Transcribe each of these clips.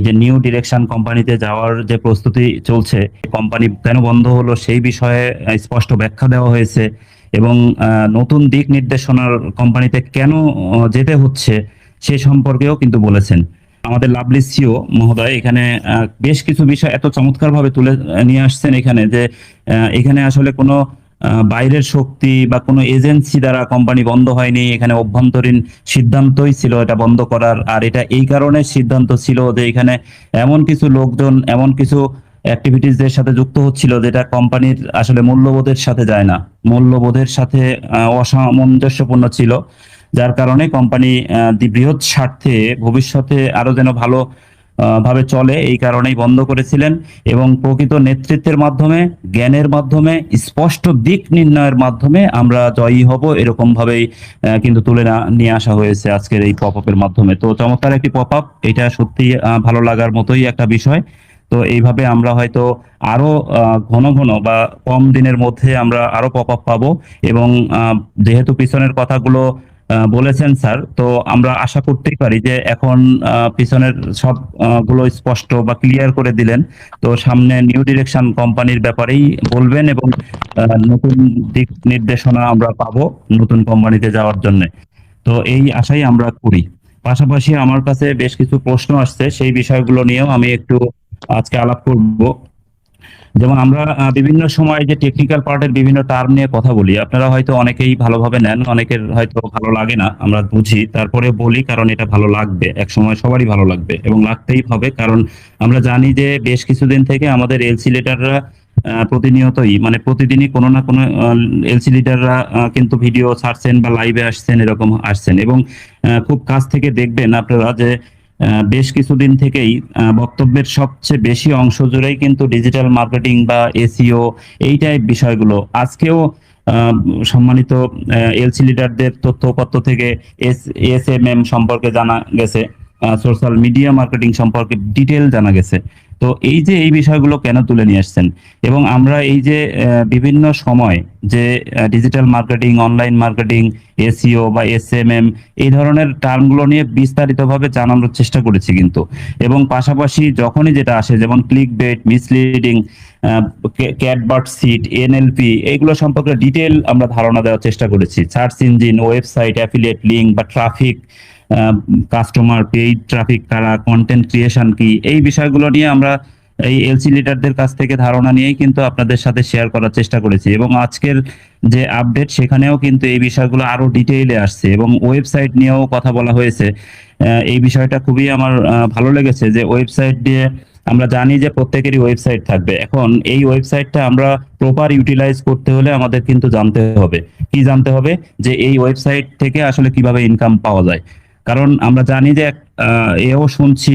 যে new direction কোম্পানিতে যাওয়ার যে প্রস্তুতি চলছে, কোম্পানি কেন বন্ধ হলো সেই বিষয়ে স্পষ্ট ব্যাখ্যা দেওয়া হয়েছে এবং নতুন দিক নির্দেশনার কোম্পানিতে কেন যেতে হচ্ছে সে সম্পর্কেও কিন্তু বলেছেন। আমাদের লাভলি সিও মহোদয় এখানে বেশ কিছু বিষয় এত চমৎকার ভাবে তুলে নিয়ে আসছেন এখানে, যে এখানে আসলে কোনো বাইরের শক্তি বা কোনো এজেন্সি দ্বারা কোম্পানি বন্ধ হয়নি, এখানে অভ্যন্তরীণ সিদ্ধান্তই ছিল এটা বন্ধ করার। আর এটা এই কারণে সিদ্ধান্ত ছিল যে এখানে এমন কিছু লোকজন এমন কিছু অ্যাক্টিভিটিসদের সাথে যুক্ত হচ্ছিল যেটা কোম্পানির আসলে মূল্যবোধের সাথে যায় না, মূল্যবোধের সাথে অসামঞ্জস্যপূর্ণ ছিল, যার কারণে কোম্পানি বৃহৎ স্বার্থে ভবিষ্যতে আরো যেন ভালো ভাবে চলে এই কারণেই বন্ধ করেছিলেন। এবং প্রকৃত নেতৃত্বের মাধ্যমে, জ্ঞানের মাধ্যমে, স্পষ্ট দিক নির্ণয়ের মাধ্যমে আমরা জয়ী হব, এরকম ভাবেই কিন্তু নিয়ে আসা হয়েছে আজকের এই পপ আপের মাধ্যমে। তো চমৎকার একটি পপ আপ, এটা সত্যি ভালো লাগার মতোই একটা বিষয়। তো এইভাবে আমরা হয়তো আরো ঘন ঘন বা কম দিনের মধ্যে আমরা আরো পপ আপ পাবো। এবং যেহেতু পিছনের কথাগুলো বলেছেন স্যার, তো আমরা আশা করতেই পারি যে এখন পিছনের সব গুলো স্পষ্ট বা ক্লিয়ার করে দিলেন। তো সামনে নিউ ডিরেকশন কোম্পানির ব্যাপারেই বলবেন এবং নতুন দিক নির্দেশনা আমরা পাবো নতুন কোম্পানিতে যাওয়ার জন্য। তো এই আশাই আমরা করি। পাশাপাশি আমার কাছে বেশ কিছু প্রশ্ন আসছে, সেই বিষয়গুলো নিয়েও আমি একটু আজকে আলাপ করব। যেমন আমরা বিভিন্ন সময় যে টেকনিক্যাল পার্টের বিভিন্ন টার্ম নিয়ে কথা বলি, আপনারা হয়তো অনেকেই ভালোভাবে নেন, অনেকের হয়তো ভালো লাগে না, আমরা বুঝি, তারপরে বলি কারণ এটা ভালো লাগবে, এক সময় সবারই ভালো লাগবে এবং লাগতেই হবে। কারণ আমরা জানি যে বেশ কিছুদিন থেকে আমাদের এলসি লিডাররা প্রতিনিয়তই, মানে প্রতিদিনই কোনো না কোনো এলসি লিডাররা কিন্তু ভিডিও ছাড়ছেন বা লাইভে আসছেন, এরকম আসছেন। এবং খুব কাছ থেকে দেখবেন আপনারা যে বেশ কিছুদিন থেকেই বক্তব্যের সবচেয়ে বেশি অংশ জুড়েই কিন্তু ডিজিটাল মার্কেটিং বা এসইও এই টাইপ বিষয়গুলো। আজকেও সম্মানিত এলসি লিডারদের তথ্যপত্র থেকে এসএমএম সম্পর্কে জানা গেছে, সোশ্যাল মিডিয়া মার্কেটিং সম্পর্কে ডিটেল জানা গেছে। তো এই যে এই বিষয়গুলো কেন তুলে নিয়ে আসছেন, এবং আমরা এই যে বিভিন্ন সময় যে digital marketing, online marketing, SEO বা এসএমএম এই ধরনের টার্মগুলো নিয়ে বিস্তারিতভাবে জানানোর চেষ্টা করেছি কিন্তু। এবং পাশাপাশি যখনই যেটা আসে, যেমন click bait, misleading, catbird seat, NLP, এইগুলো সম্পর্কে ডিটেল আমরা ধারণা দেওয়ার চেষ্টা করেছি। Search engine, website, affiliate link বা ট্রাফিক, কাস্টমার, পেইড ট্রাফিক কারা, কন্টেন্ট ক্রিয়েশন কি, এই বিষয়গুলো নিয়ে আমরা এই এলসি লিডারদের কাছ থেকে ধারণা নিয়েই কিন্তু আপনাদের সাথে শেয়ার করার চেষ্টা করেছি। এবং আজকের যে আপডেট সেখানেও কিন্তু এই বিষয়গুলো আরো ডিটেইলে আসছে এবং ওয়েবসাইট নিয়েও কথা বলা হয়েছে। এই বিষয়টা খুবই আমার ভালো লেগেছে যে ওয়েবসাইট দিয়ে আমরা জানি যে প্রত্যেকেরই ওয়েবসাইট থাকবে। এখন এই ওয়েবসাইটটা আমরা প্রপার ইউটিলাইজ করতে হলে আমাদের কিন্তু জানতে হবে, কি জানতে হবে, যে এই ওয়েবসাইট থেকে আসলে কিভাবে ইনকাম পাওয়া যায়। কারণ আমরা জানি যে এও শুনছি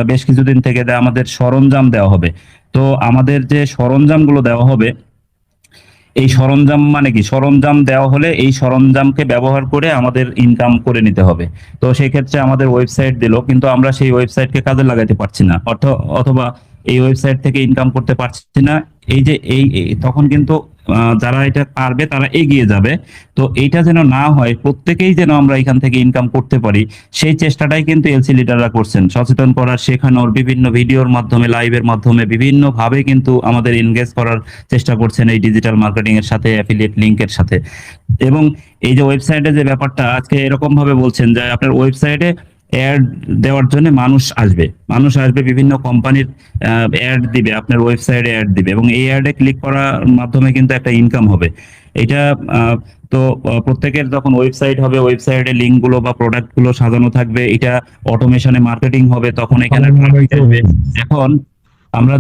বেশ কিছুদিন থেকে যে আমাদের সরঞ্জাম দেওয়া হবে। তো আমাদের যে সরঞ্জামগুলো দেওয়া হবে, এই সরঞ্জাম মানে কি, সরঞ্জাম দেওয়া হলে এই সরঞ্জামকে ব্যবহার করে আমাদের ইনকাম করে নিতে হবে। তো সেই ক্ষেত্রে আমাদের ওয়েবসাইট দিল, কিন্তু আমরা সেই ওয়েবসাইটকে কাজে লাগাতে পারছি না, অথবা এই ওয়েবসাইট থেকে ইনকাম করতে পারছি না। এই যে তখন কিন্তু যারা এটা পারবে তারা এগিয়ে যাবে। তো এইটা যেন না হয়, প্রত্যেকেই যেন আমরা এখান থেকে ইনকাম করতে পারি, সেই চেষ্টাটাই কিন্তু এলসি লিডাররা করছেন। সচেতন করার, শেখানোর, বিভিন্ন ভিডিওর মাধ্যমে, লাইভের মাধ্যমে বিভিন্ন ভাবে কিন্তু আমাদের এনগেজ করার চেষ্টা করছেন এই ডিজিটাল মার্কেটিং এর সাথে, অ্যাফিলিয়েট লিংকের সাথে। এবং এই যে ওয়েবসাইটে যে ব্যাপারটা আজকে এরকম ভাবে বলছেন যে আপনার ওয়েবসাইটে অ্যাড দেওয়ার জন্য মানুষ আসবে, বিভিন্ন কোম্পানির অ্যাড দিবে, আপনার ওয়েবসাইটে অ্যাড দিবে এবং এই অ্যাডে ক্লিক করার মাধ্যমে কিন্তু একটা ইনকাম হবে। এটা তো প্রত্যেকের যখন ওয়েবসাইট হবে, ওয়েবসাইটে লিঙ্ক গুলো বা প্রোডাক্ট গুলো সাজানো থাকবে, এটা অটোমেশনে মার্কেটিং হবে, তখন এখানে traffic আসবে। এখন আমরা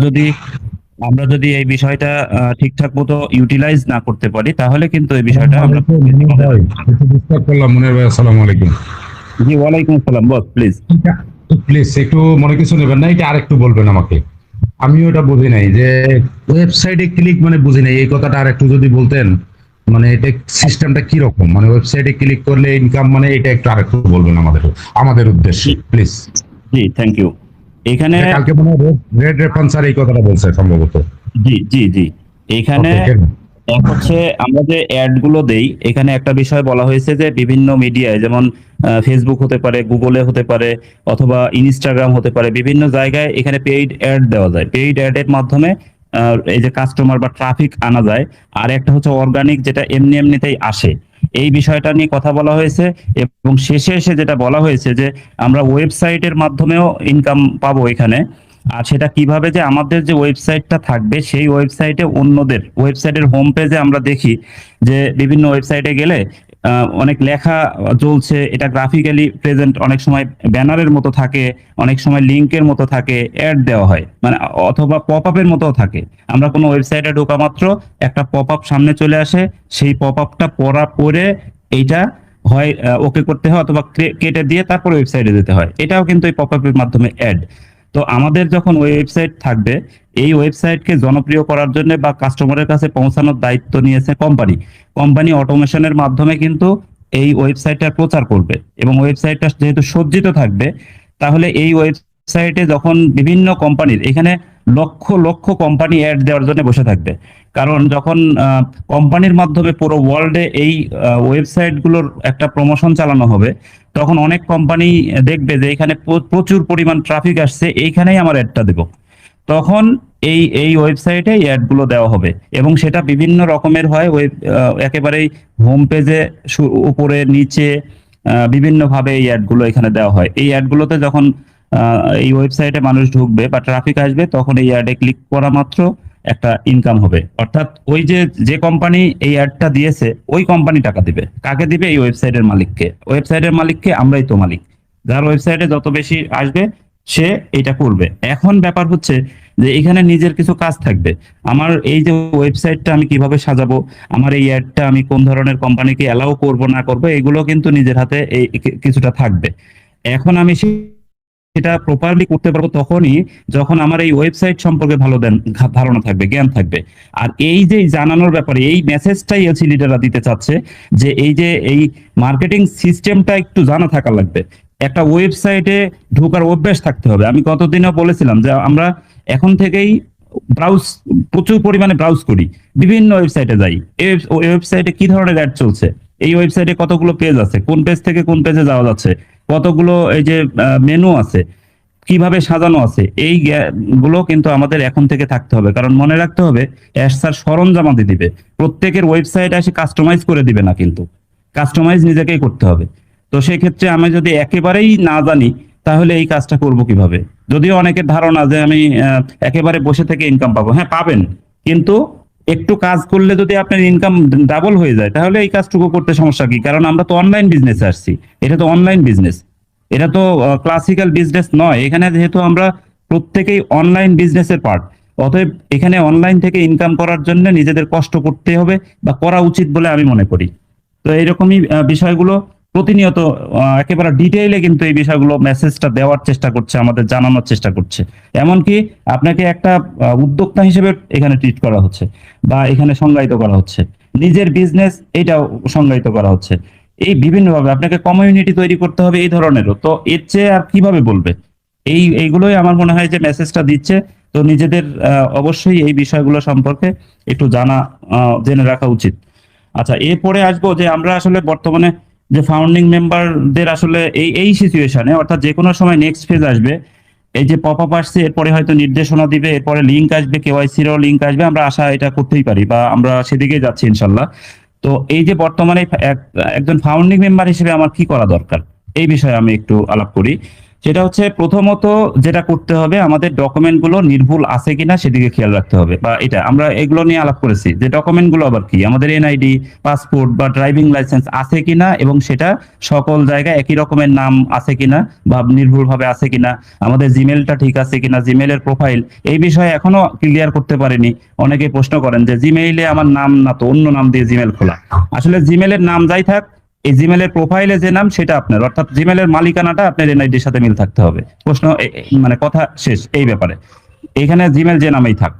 যদি এই বিষয়টা ঠিকঠাক মতো ইউটিলাইজ না করতে পারি, তাহলে কিন্তু এই বিষয়টা আমরা ডিস্টার্ব করলাম মনির ভাই, আসসালামু আলাইকুম। জি, ওয়ালাইকুম আসসালাম বস, প্লিজ। প্লিজ একটু মনে কিছু নেবেন না, এটা আরেকটু বলবেন আমাকে, আমি ওটা বুঝি নাই যে ওয়েবসাইটে ক্লিক মানে বুঝি নাই, এই কথাটা আরেকটু যদি বলতেন, মানে এটা সিস্টেমটা কি রকম, মানে ওয়েবসাইটে ক্লিক করলে ইনকাম, মানে এটা একটু আরেকটু বলবেন আমাদের উদ্দেশ্যে প্লিজ। G, thank you. এখানে কালকে মনে হয় রেড রেফারেন্সার এই কথাটা বলছে সম্ভবত। জি জি জি, এখানে এক হচ্ছে আমরা যে অ্যাড গুলো দেই, এখানে একটা বিষয় বলা হয়েছে যে বিভিন্ন মিডিয়ায়, যেমন ফেসবুক হতে পারে, গুগলে হতে পারে, অথবা ইনস্টাগ্রাম হতে পারে, বিভিন্ন জায়গায় এখানে পেইড অ্যাড দেওয়া যায়। পেইড অ্যাড এর মাধ্যমে এই যে কাস্টমার বা ট্রাফিক আনা যায়। আর একটা হচ্ছে অর্গানিক, যেটা এমনি এমনিতেই আসে। এই বিষয়টা নিয়ে কথা বলা হয়েছে, এবং শেষে এসে যেটা বলা হয়েছে যে আমরা ওয়েবসাইটের মাধ্যমেও ইনকাম পাবো এখানে। আর সেটা কিভাবে, যে আমাদের যে ওয়েবসাইটটা থাকবে সেই ওয়েবসাইটে অন্যদের ওয়েবসাইটের হোম পেজে আমরা দেখি যে বিভিন্ন ওয়েবসাইটে গেলে অনেক লেখা চলছে, এটা গ্রাফিক্যালি প্রেজেন্ট, অনেক সময় ব্যানারের মতো থাকে, অনেক সময় লিংকের মতো থাকে, অ্যাড দেওয়া হয়, মানে অথবা পপ আপের মতো থাকে। আমরা কোনো ওয়েবসাইটে ঢোকা মাত্র একটা পপ আপ সামনে চলে আসে, সেই পপ আপটা পড়ে এইটা হয় ওকে করতে হয়, অথবা কেটে দিয়ে তারপর ওয়েবসাইটে যেতে হয়। এটাও কিন্তু এই পপ আপের মাধ্যমে অ্যাড। তো আমাদের যখন ওয়েবসাইট থাকবে, এই ওয়েবসাইটকে জনপ্রিয় করার জন্য বা কাস্টমারের কাছে পৌঁছানোর দায়িত্ব নিয়েছে কোম্পানি। কোম্পানি অটোমেশনের মাধ্যমে কিন্তু এই ওয়েবসাইটটার প্রচার করবে, এবং ওয়েবসাইটটা যেহেতু সজ্জিত থাকবে, তাহলে এই ওয়েবসাইটে যখন বিভিন্ন কোম্পানির, এখানে লক্ষ লক্ষ কোম্পানি অ্যাড দেওয়ার জন্য বসে থাকবে। কারণ যখন কোম্পানির মাধ্যমে পুরো ওয়ার্ল্ডে এই ওয়েবসাইট গুলোর একটা প্রমোশন চালানো হবে, তখন অনেক কোম্পানি দেখবে যে এখানে প্রচুর পরিমাণ ট্রাফিক আসছে, এইখানেই আমার অ্যাডটা দেব। তখন এই এই ওয়েবসাইটে এই অ্যাড গুলো দেওয়া হবে, এবং সেটা বিভিন্ন রকমের হয়। একেবারেই হোম পেজে, উপরে নিচে, বিভিন্ন ভাবে এই অ্যাড গুলো এখানে দেওয়া হয়। এই অ্যাড গুলোতে যখন এই ওয়েবসাইটে মানুষ ঢুকবে বা ট্রাফিক আসবে, তখন এই অ্যাডে ক্লিক করা মাত্র একটা ইনকাম হবে। অর্থাৎ ওই যে যে কোম্পানি এই অ্যাডটা দিয়েছে, ওই কোম্পানি টাকা দিবে। কাকে দিবে? এই ওয়েবসাইটের মালিককে। ওয়েবসাইটের মালিককে, আমরাই তো মালিক। যার ওয়েবসাইটে যত বেশি আসবে, সে এটা করবে। এখন ব্যাপার হচ্ছে যে এখানে নিজের কিছু কাজ থাকবে। আমার এই যে ওয়েবসাইটটা আমি কিভাবে সাজাবো, আমার এই অ্যাডটা আমি কোন ধরনের কোম্পানিকে অ্যালাউ করব না করব, এগুলো কিন্তু নিজের হাতে এই কিছুটা থাকবে। এখন আমি সেটা প্রপারলি করতে পারবো তখনই যখন আমার এই ওয়েবসাইট সম্পর্কে ভালো ধারণা থাকবে, জ্ঞান থাকবে। আর এই যে জানানোর ব্যাপারে এই মেসেজটাই এলসি লিডাররা দিতে চাচ্ছে, যে এই যে এই মার্কেটিং সিস্টেমটা একটু জানা থাকা লাগবে। একটা ওয়েবসাইটে ঢোকার অভ্যাস থাকতে হবে। আমি গতদিনও বলেছিলাম যে আমরা এখন থেকেই ব্রাউজ প্রচুর পরিমাণে ব্রাউজ করি, বিভিন্ন ওয়েবসাইটে যাই। এই ওয়েবসাইটে কি ধরনের অ্যাড চলছে, এই ওয়েবসাইটে কতগুলো পেজ আছে, কোন পেজ থেকে কোন পেজে যাওয়া যাচ্ছে, কতগুলো এই যে মেনু আছে, কিভাবে সাজানো আছে, এই গুলো কিন্তু আমাদের এখন থেকে থাকতে হবে। কারণ মনে রাখতে হবে, অ্যাড স্যার সরঞ্জামাদি দিবে, প্রত্যেকের ওয়েবসাইট এসে কাস্টমাইজ করে দিবে না, কিন্তু কাস্টমাইজ নিজেকেই করতে হবে। তো সেই ক্ষেত্রে আমি যদি একেবারেই না জানি, তাহলে এই কাজটা করব কিভাবে? যদিও অনেকের ধারণা যে আমি একেবারে বসে থেকে ইনকাম পাবো। হ্যাঁ, পাবেন, কিন্তু একটু কাজ করলে যদি আপনার ইনকাম ডাবল হয়ে যায়, তাহলে এই কাজটুকু করতে সমস্যা কি? কারণ আমরা তো অনলাইন বিজনেসে আসছি, এটা তো অনলাইন বিজনেস, এটা তো ক্লাসিক্যাল বিজনেস নয়। এখানে যেহেতু আমরা প্রত্যেকেই অনলাইন বিজনেসের পার্ট, অতএব এখানে অনলাইন থেকে ইনকাম করার জন্য নিজেদের কষ্ট করতে হবে, বা করা উচিত বলে আমি মনে করি। তো এইরকমই বিষয়গুলো প্রতিনিয়ত একেবারে ডিটেইলে কিন্তু এই বিষয়গুলো মেসেজটা দেওয়ার চেষ্টা করছে, আমাদের জানানোর চেষ্টা করছে। এমনকি আপনাকে একটা উদ্যোক্তা হিসেবে এখানে ট্রিট করা হচ্ছে, বা এখানে সংজ্ঞায়িত করা হচ্ছে। নিজের বিজনেস এইটাও সংজ্ঞায়িত করা হচ্ছে। এই বিভিন্নভাবে আপনাকে কমিউনিটি তৈরি করতে হবে, এই ধরনেরও। তো এর চেয়ে আর কিভাবে বলবে? এইগুলোই আমার মনে হয় যে মেসেজটা দিচ্ছে। তো নিজেদের অবশ্যই এই বিষয়গুলো সম্পর্কে একটু জেনে রাখা উচিত। আচ্ছা, এরপরে আসবো যে আমরা আসলে বর্তমানে যে ফাউন্ডিং মেম্বারদের আসলে এই এই সিচুয়েশনে, অর্থাৎ যে কোনো সময় নেক্সট ফেজ আসবে, এই যে পপ আপ আসছে, এরপরে হয়তো নির্দেশনা দিবে, এরপরে লিঙ্ক আসবে, কেওয়াইসির ও লিঙ্ক আসবে, আমরা আশা এটা করতেই পারি, বা আমরা সেদিকে যাচ্ছি ইনশাল্লাহ। তো এই যে বর্তমানে একজন ফাউন্ডিং মেম্বার হিসেবে আমার কি করা দরকার, এই বিষয়ে আমি একটু আলাপ করি। সেটা হচ্ছে, প্রথমত যেটা করতে হবে, আমাদের ডকুমেন্ট গুলো নির্ভুল আছে কিনা সেদিকে খেয়াল রাখতে হবে। বা এটা আমরা এগুলো নিয়ে আলাপ করেছি, যে ডকুমেন্ট গুলো আবার কি, আমাদের এনআইডি, পাসপোর্ট বা ড্রাইভিং লাইসেন্স আছে কিনা, এবং সেটা সকল জায়গায় একই রকমের নাম আছে কিনা, বা নির্ভুল ভাবে আছে কিনা, আমাদের জিমেলটা ঠিক আছে কিনা, জিমেলের প্রোফাইল, এই বিষয়ে এখনো ক্লিয়ার করতে পারিনি। অনেকে প্রশ্ন করেন যে জিমেইলে আমার নাম না, তো অন্য নাম দিয়ে জিমেল খোলা। আসলে জিমেলের নাম যাই থাক, এই জিমেলের প্রোফাইলে যে নাম সেটা আপনার, অর্থাৎ জিমেলের মালিকানাটা আপনার এনআইডির সাথে মিল থাকতে হবে। প্রশ্ন মানে কথা শেষ এই ব্যাপারে। এখানে জিমেল যে নামেই থাক।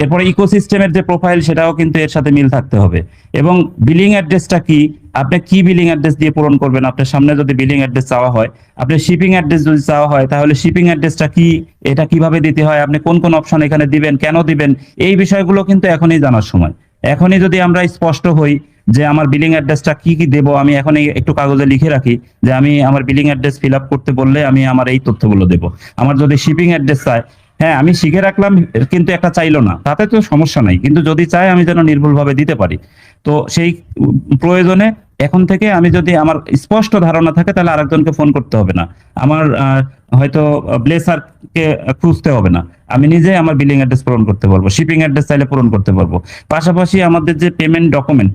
এরপরে ইকোসিস্টেমের যে প্রোফাইল, সেটাও কিন্তু এর সাথে মিল থাকতে হবে। এবং বিলিং অ্যাড্রেসটা কি, আপনি কি বিলিং অ্যাড্রেস দিয়ে পূরণ করবেন? আপনার সামনে যদি বিলিং অ্যাড্রেস চাওয়া হয়, আপনার শিপিং অ্যাড্রেস যদি চাওয়া হয়, তাহলে শিপিং অ্যাড্রেসটা কি, এটা কিভাবে দিতে হয়, আপনি কোন কোন অপশন এখানে দিবেন, কেন দিবেন, এই বিষয়গুলো কিন্তু এখনই জানার সময়। এখনই যদি আমরা স্পষ্ট হই যে আমার বিলিং অ্যাড্রেসটা কি কি দেবো, আমি এখন একটু কাগজে লিখে রাখি যে আমি আমার বিলিং অ্যাড্রেস ফিল আপ করতে বললে আমি আমার এই তথ্যগুলো দেবো। আমার যদি শিপিং অ্যাড্রেস চাই, হ্যাঁ আমি শিখে রাখলাম, কিন্তু একটা চাইলো না, তাতে তো সমস্যা নাই, কিন্তু যদি চাই আমি যেন নির্ভুলভাবে দিতে পারি। তো সেই প্রয়োজনে এখন থেকে আমি যদি আমার স্পষ্ট ধারণা থাকে, তাহলে আরেকজনকে ফোন করতে হবে না, আমার হয়তো ব্লেসারকে খুঁজতে হবে না, আমি নিজে আমার বিলিং অ্যাড্রেস পূরণ করতে পারবো, শিপিং অ্যাড্রেস চাইলে পূরণ করতে পারবো। পাশাপাশি আমাদের যে পেমেন্ট ডকুমেন্ট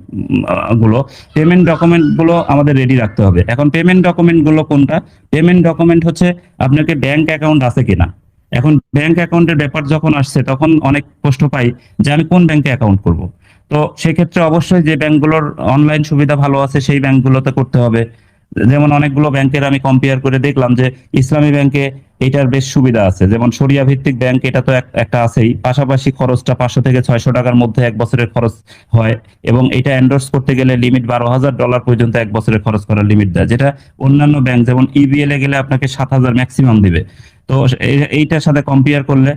গুলো আমাদের রেডি রাখতে হবে। এখন পেমেন্ট ডকুমেন্ট গুলো কোনটা? পেমেন্ট ডকুমেন্ট হচ্ছে আপনাকে ব্যাংক অ্যাকাউন্ট আছে কিনা। এখন ব্যাংক অ্যাকাউন্টের ব্যাপার যখন আসছে, তখন অনেক প্রশ্ন পাই যে আমি কোন ব্যাংকে অ্যাকাউন্ট করব। তো সেক্ষেত্রে অবশ্যই যে ব্যাংকগুলোর অনলাইন সুবিধা ভালো আছে সেই ব্যাংকগুলোতে করতে হবে। যেমন অনেকগুলো ব্যাংকের আমি কম্পেয়ার করে দেখলাম যে ইসলামী ব্যাংকে এটার বেশ সুবিধা আছে, যেমন শরিয়া ভিত্তিক ব্যাংক, এটা তো একটা আছেই, পাশাপাশি খরচটা 500 থেকে 600 টাকার মধ্যে এক বছরের খরচ হয়, এবং এটা এন্ডোর্স করতে গেলে লিমিট $12,000 পর্যন্ত এক বছরের খরচ করার লিমিট দেয়, যেটা অন্যান্য ব্যাংক যেমন ইবিএল এ গেলে আপনাকে 7,000 ম্যাক্সিমাম দিবে। তো এইটার সাথে কম্পেয়ার করলে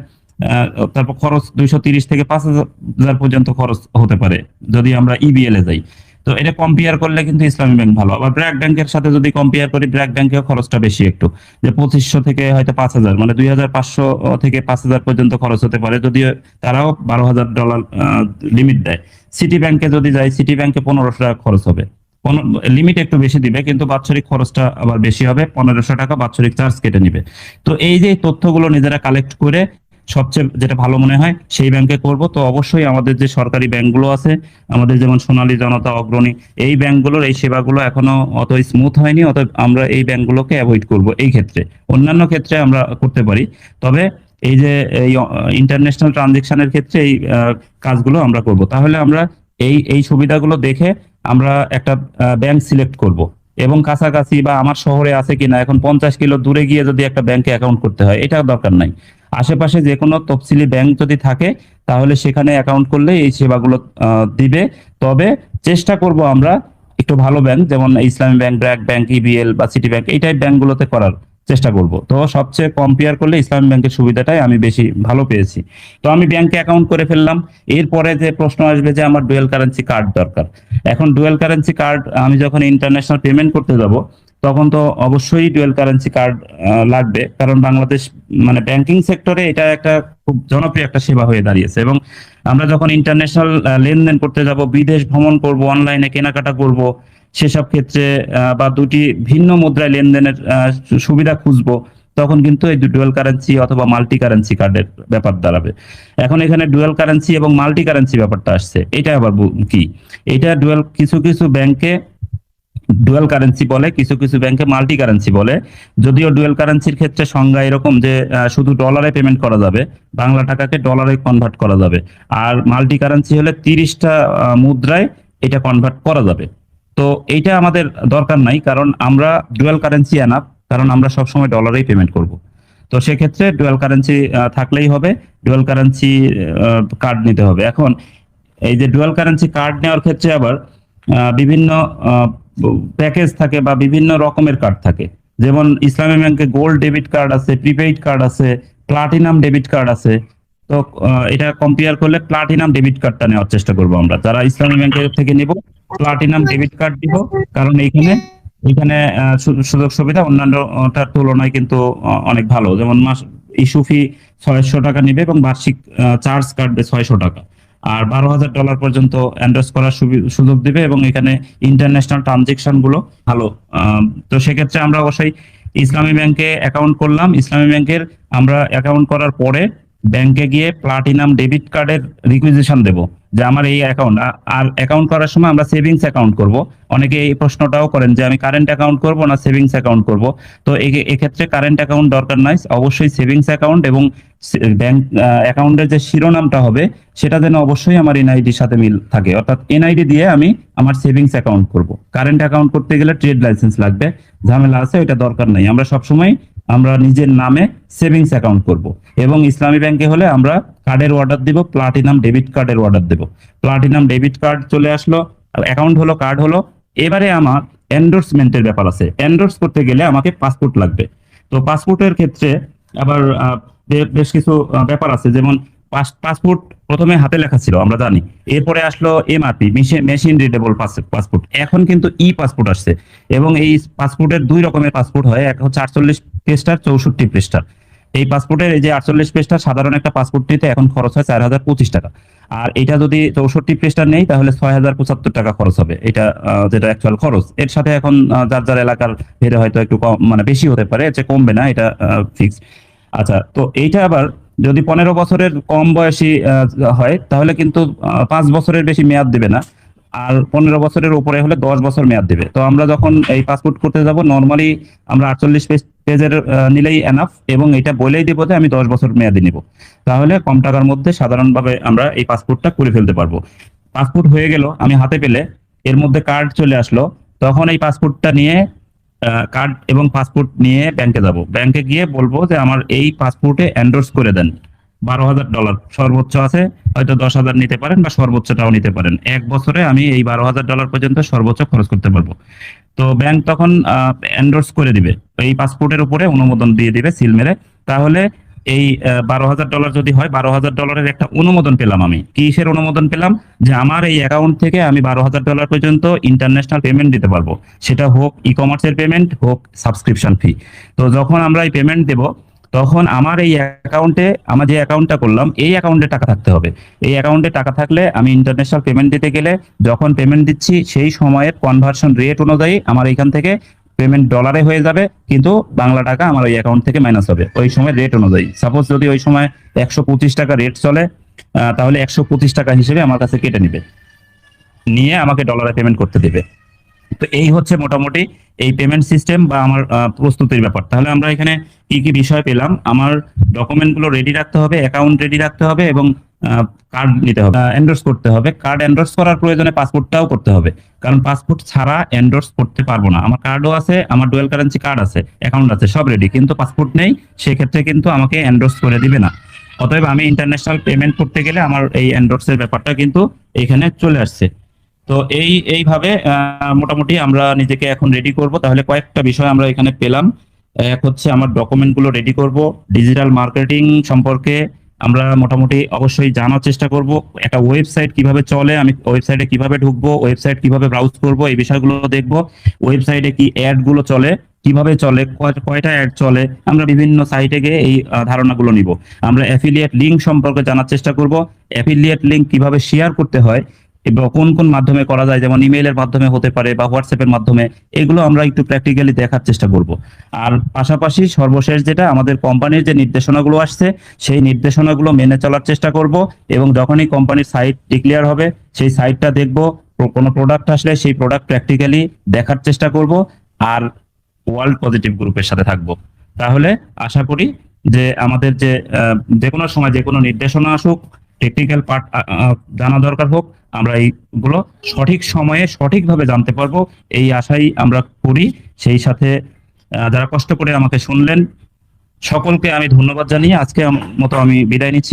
তারপর খরচ 230 থেকে 5,000 পর্যন্ত খরচ হতে পারে যদি আমরা ইবিএল এ যাই। তো এটা কম্পেয়ার করলে কিন্তু ইসলামী ব্যাংক ভালো। আবার ব্র্যাক ব্যাংকের সাথে যদি কম্পেয়ার করি, ব্র্যাক ব্যাংকেও খরচটা বেশি একটু, যে 2500 থেকে হয়তো 5,000, মানে 2,500 থেকে 5,000 পর্যন্ত খরচ হতে পারে, যদিও তারাও $12,000 লিমিট দেয়। সিটি ব্যাংকে যদি যাই, সিটি ব্যাংকে 1,500 টাকা খরচ হবে, লিমিট একটু বেশি দিবে, কিন্তু বাৎসরিক খরচটা আবার বেশি হবে, 1,500 টাকা বাৎসরিক চার্জ কেটে নিবে। তো এই যে তথ্যগুলো নিজেরা কালেক্ট করে সবচেয়ে যেটা ভালো মনে হয় সেই ব্যাংকে করব। তো অবশ্যই আমাদের যে সরকারি ব্যাংকগুলো আছে, আমাদের যেমন সোনালী জনতা, অগ্রণী, এই ব্যাংকগুলোর এই সেবাগুলো এখনো অত স্মুথ হয়নি, অত আমরা এই ব্যাংকগুলোকে অ্যাভয়েড করব এই ক্ষেত্রে। অন্যান্য ক্ষেত্রে আমরা করতে পারি, তবে এই যে এই ইন্টারন্যাশনাল ট্রানজেকশনের ক্ষেত্রে এই কাজগুলো আমরা করব। তাহলে আমরা এই এই সুবিধাগুলো দেখে আমরা একটা ব্যাংক সিলেক্ট করব, এবং কাছাকাছি বা আমার শহরে আছে কিনা, এখন 50 কিলো দূরে গিয়ে যদি একটা ব্যাংকে অ্যাকাউন্ট করতে হয়, এটা দরকার নাই। আশেপাশে যে কোনো তফসিলি ব্যাংক যদি থাকে, তাহলে সেখানে অ্যাকাউন্ট করলে এই সেবাগুলো দিবে। তবে চেষ্টা করব আমরা একটু ভালো ব্যাংক, যেমন ইসলামী ব্যাংক, ব্র্যাক ব্যাংক, ইবিএল বা সিটি ব্যাংক, এই টাইপ ব্যাংকগুলোতে করার চেষ্টা করব। তো সবচেয়ে কম্পেয়ার করলে ইসলামী ব্যাংকের সুবিধাটাই আমি বেশি ভালো পেয়েছি। তো আমি ব্যাংকে অ্যাকাউন্ট করে ফেললাম। এরপরে যে প্রশ্ন আসবে যে আমার ডুয়েল কারেন্সি কার্ড দরকার। এখন ডুয়েল কারেন্সি কার্ড আমি যখন ইন্টারন্যাশনাল পেমেন্ট করতে যাব, তখন তো অবশ্যই ডুয়েল কারেন্সি কার্ড লাগবে, কারণ বাংলাদেশ মানে ব্যাংকিং সেক্টরে এটা একটা খুব জনপ্রিয় একটা সেবা হয়ে দাঁড়িয়েছে। এবং আমরা যখন ইন্টারন্যাশনাল লেনদেন করতে যাব, বিদেশ ভ্রমণ করব, অনলাইনে কেনাকাটা করব, সেসব ক্ষেত্রে বা দুটি ভিন্ন মুদ্রায় লেনদেনের সুবিধা খুঁজবো, তখন কিন্তু এই ডুয়াল কারেন্সি অথবা মাল্টি কারেন্সি কার্ডের ব্যাপার দাঁড়াবে। এখন এখানে ডুয়াল কারেন্সি এবং মাল্টি কারেন্সি ব্যাপারটা আসছে, এটা আবার কি? এটা ডুয়াল, কিছু কিছু ব্যাংকে ডুয়াল কারেন্সি বলে, কিছু কিছু ব্যাংকে মাল্টি কারেন্সি বলে। যদিও ডুয়াল কারেন্সির ক্ষেত্রে সংজ্ঞা এরকম যে শুধু ডলারে পেমেন্ট করা যাবে, বাংলা টাকাকে ডলারে কনভার্ট করা যাবে। আর মাল্টি কারেন্সি হলে 30টা মুদ্রায় এটা কনভার্ট করা যাবে। তো এইটা আমাদের দরকার নাই, কারণ আমরা ডুয়াল কারেন্সি এনাফ, কারণ আমরা সবসময় ডলারেই পেমেন্ট করব। তো সেক্ষেত্রে ডুয়াল কারেন্সি থাকলেই হবে, ডুয়াল কারেন্সি কার্ড নিতে হবে। এখন এই যে ডুয়াল কারেন্সি কার্ড নেওয়ার ক্ষেত্রে আবার বিভিন্ন প্যাকেজ থাকে বা বিভিন্ন রকমের কার্ড থাকে। যেমন ইসলামী ব্যাংকে গোল্ড ডেবিট কার্ড আছে, প্রিপেইড কার্ড আছে, প্লাটিনাম ডেবিট কার্ড আছে। তো এটা কম্পেয়ার করলে প্লাটিনাম ডেবিট কার্ডটা নেওয়ার চেষ্টা করবো আমরা, যারা ইসলামী ব্যাংকের থেকে নিব প্লাটিনাম ডেবিট কার্ড দিব, কারণ এইখানে এখানে সুযোগ সুবিধা অন্যান্যটার তুলনায় কিন্তু অনেক ভালো। যেমন মাস ইস্যু ফি 600 টাকা নিবে এবং বার্ষিক চার্জ কাটবে 600 টাকা। আর $12,000 পর্যন্ত এন্ডোর্স করার সুযোগ দিবে, এবং এখানে ইন্টারন্যাশনাল ট্রানজেকশন গুলো ভালো। তো সেক্ষেত্রে আমরা অবশ্যই ইসলামী ব্যাংকে অ্যাকাউন্ট করলাম। ইসলামী ব্যাংকের আমরা অ্যাকাউন্ট করার পরে ব্যাংকে গিয়ে প্লাটিনাম ডেবিট কার্ডের রিকুইজিশন দেব, যে আমার এই অ্যাকাউন্ট। আর অ্যাকাউন্ট করার সময় আমরা সেভিংস অ্যাকাউন্ট করব। অনেকে এই প্রশ্নটাও করেন যে আমি কারেন্ট অ্যাকাউন্ট করব না সেভিংস অ্যাকাউন্ট করব। তো এক্ষেত্রে কারেন্ট অ্যাকাউন্ট দরকার নাই, অবশ্যই সেভিংস অ্যাকাউন্ট, এবং ব্যাংক অ্যাকাউন্টের যে শিরোনামটা হবে সেটা যেন অবশ্যই আমার এনআইডির সাথে মিল থাকে, অর্থাৎ এনআইডি দিয়ে আমি আমার সেভিংস অ্যাকাউন্ট করব। কারেন্ট অ্যাকাউন্ট করতে গেলে ট্রেড লাইসেন্স লাগবে, ঝামেলা আছে, ওইটা দরকার নাই। আমরা সবসময় আমরা নিজের নামে সেভিংস অ্যাকাউন্ট করব। এবং ইসলামী ব্যাংকে হলে আমরা কার্ডের অর্ডার দিব, প্লাটিনাম ডেবিট কার্ডের অর্ডার দেব। প্লাটিনাম ডেবিট কার্ড চলে আসলো, অ্যাকাউন্ট হলো, কার্ড হলো। এবারে আমার এন্ডোর্সমেন্টের ব্যাপার আছে। এন্ডোর্স করতে গেলে আমাকে পাসপোর্ট লাগবে। তো পাসপোর্টের ক্ষেত্রে আবার বেশ কিছু ব্যাপার আছে, যেমন পাসপোর্ট প্রথমে হাতে লেখা ছিল, আমরা জানি। এরপরে আসলো এমআরপি, মেশিন রিডেবল পাসপোর্ট। এখন কিন্তু ই পাসপোর্ট আসছে, এবং এই পাসপোর্টের দুই রকমের পাসপোর্ট হয়, একটা হচ্ছে 48 পৃষ্ঠার, 64 পৃষ্ঠার। এই পাসপোর্টের এই যে 48 পৃষ্ঠার সাধারণ একটা পাসপোর্ট নিতে এখন খরচ হয় 4025 টাকা। আর এটা যদি 64 পৃষ্ঠার নেই তাহলে 6075 টাকা খরচ হবে। এটা যেটা অ্যাকচুয়াল খরচ। এর সাথে এখন যার যার এলাকার ভেদে হয়তো একটু কম, মানে বেশি হতে পারে, এর চেয়ে কমবে না, এটা ফিক্স। আচ্ছা, তো এইটা আবার যদি 15 বছরের কম বয়সী হয় তাহলে কিন্তু 5 বছরের বেশি মেয়াদ দিবে না। আর 15 বছরের উপরে হলে 10 বছর মেয়াদ দিবে। তো আমরা যখন এই পাসপোর্ট করতে যাব, নর্মালি আমরা 48 পেজের নিলেই এনাফ, এবং এটা বলেই দিব যে আমি 10 বছর মেয়াদি নিব। তাহলে কম টাকার মধ্যে সাধারণভাবে আমরা এই পাসপোর্টটা করে ফেলতে পারবো। পাসপোর্ট হয়ে গেল আমি হাতে পেলে, এর মধ্যে কার্ড চলে আসলো, তখন এই পাসপোর্টটা নিয়ে, কার্ড এবং পাসপোর্ট নিয়ে ব্যাংকে যাব। ব্যাংকে গিয়ে বলবো যে আমার এই পাসপোর্টে এন্ডোর্স করে দেন। $12,000 সর্বোচ্চ আছে, হয়তো 10,000 নিতে পারেন বা সর্বোচ্চটাও নিতে পারেন। 1 বছরে আমি এই $12,000 পর্যন্ত সর্বোচ্চ খরচ করতে পারবো। তো ব্যাংক তখন এন্ডোর্স করে দিবে, এই পাসপোর্টের উপরে অনুমোদন দিয়ে দিবে সিল মেরে। তাহলে এই $12,000 যদি হয়, $12,000 একটা অনুমোদন পেলাম। আমি কিসের অনুমোদন পেলাম? যে আমার এই অ্যাকাউন্ট থেকে আমি $12,000 পর্যন্ত ইন্টারন্যাশনাল পেমেন্ট দিতে পারবো, সেটা হোক ই কমার্সের পেমেন্ট, হোক সাবস্ক্রিপশন ফি। তো যখন আমরা এই পেমেন্ট দেব, তখন আমার এই অ্যাকাউন্টে, আমার যে অ্যাকাউন্টটা করলাম এই অ্যাকাউন্টে টাকা থাকতে হবে। এই অ্যাকাউন্টে টাকা থাকলে আমি ইন্টারন্যাশনাল পেমেন্ট দিতে গেলে, যখন পেমেন্ট দিচ্ছি সেই সময়ের কনভার্সন রেট অনুযায়ী আমার এখান থেকে পেমেন্ট ডলারে হয়ে যাবে, কিন্তু বাংলা টাকা আমার ওই অ্যাকাউন্ট থেকে মাইনাস হবে ওই সময় রেট অনুযায়ী। সাপোজ যদি ওই সময় 125 টাকা রেট চলে, তাহলে 125 টাকা হিসেবে আমার কাছে কেটে নিবে, নিয়ে আমাকে ডলারে পেমেন্ট করতে দেবে। তো এই হচ্ছে মোটামুটি এই পেমেন্ট সিস্টেম বা আমার প্রস্তুতির ব্যাপার। তাহলে আমরা এখানে কি কি বিষয় পেলাম? আমার ডকুমেন্ট গুলো রেডি রাখতে হবে, অ্যাকাউন্ট রেডি রাখতে হবে, এবং কার্ড নিতে হবে, এন্ডোর্স করতে হবে। কার্ড এন্ডোর্স করার প্রয়োজনে পাসপোর্টটাও করতে হবে, কারণ পাসপোর্ট ছাড়া এন্ডোর্স করতে পারবো না। আমার কার্ডও আছে, আমার ডুয়াল কারেন্সি কার্ড আছে, অ্যাকাউন্ট আছে, সব রেডি, কিন্তু পাসপোর্ট নেই, সেক্ষেত্রে কিন্তু আমাকে এন্ডোর্স করে দিবে না। অতএব আমি ইন্টারন্যাশনাল পেমেন্ট করতে গেলে আমার এই এন্ডোর্সের ব্যাপারটা কিন্তু এখানে চলে আসছে। তো এইভাবে মোটামুটি আমরা নিজেকে এখন রেডি করব। তাহলে কয়েকটা বিষয় আমরা এখানে পেলাম। এক হচ্ছে আমার ডকুমেন্ট গুলো রেডি করব, ডিজিটাল মার্কেটিং সম্পর্কে আমরা মোটামুটি অবশ্যই জানার চেষ্টা করব। একটা ওয়েবসাইট কিভাবে চলে, আমি ওয়েবসাইটে কিভাবে ঢুকবো, ওয়েবসাইট কিভাবে ব্রাউজ করব, এই বিষয়গুলো দেখব। ওয়েবসাইটে কি অ্যাড গুলো চলে, কিভাবে চলে, কয়টা অ্যাড চলে, আমরা বিভিন্ন সাইটে গিয়ে এই ধারণাগুলো নিব। আমরা অ্যাফিলিয়েট লিংক সম্পর্কে জানার চেষ্টা করব, অ্যাফিলিয়েট লিংক কিভাবে শেয়ার করতে হয় এবং কোন কোন মাধ্যমে করা যায়, যেমন ইমেইলের মাধ্যমে হতে পারে বা হোয়াটসঅ্যাপের মাধ্যমে, এগুলো আমরা একটু প্র্যাকটিক্যালি দেখার চেষ্টা করব। আর পাশাপাশি সর্বশেষ যেটা, আমাদের কোম্পানির যে নির্দেশনাগুলো আসছে সেই নির্দেশনাগুলো মেনে চলার চেষ্টা করব, এবং যখনই কোম্পানির সাইট ডিক্লেয়ার হবে সেই সাইটটা দেখব, কোনো প্রোডাক্ট আসলে সেই প্রোডাক্ট প্র্যাকটিক্যালি দেখার চেষ্টা করব, আর ওয়ার্ল্ড পজিটিভ গ্রুপের সাথে থাকব। তাহলে আশা করি যে আমাদের যে কোনো সময় যে কোনো নির্দেশনা আসুক, টেকনিক্যাল পার্ট জানা দরকার হোক, আমরা এইগুলো সঠিক সময়ে সঠিকভাবে জানতে পারবো, এই আশাই আমরা করি। সেই সাথে যারা কষ্ট করে আমাকে শুনলেন সকলকে আমি ধন্যবাদ জানিয়ে আজকে মতো আমি বিদায় নিচ্ছি।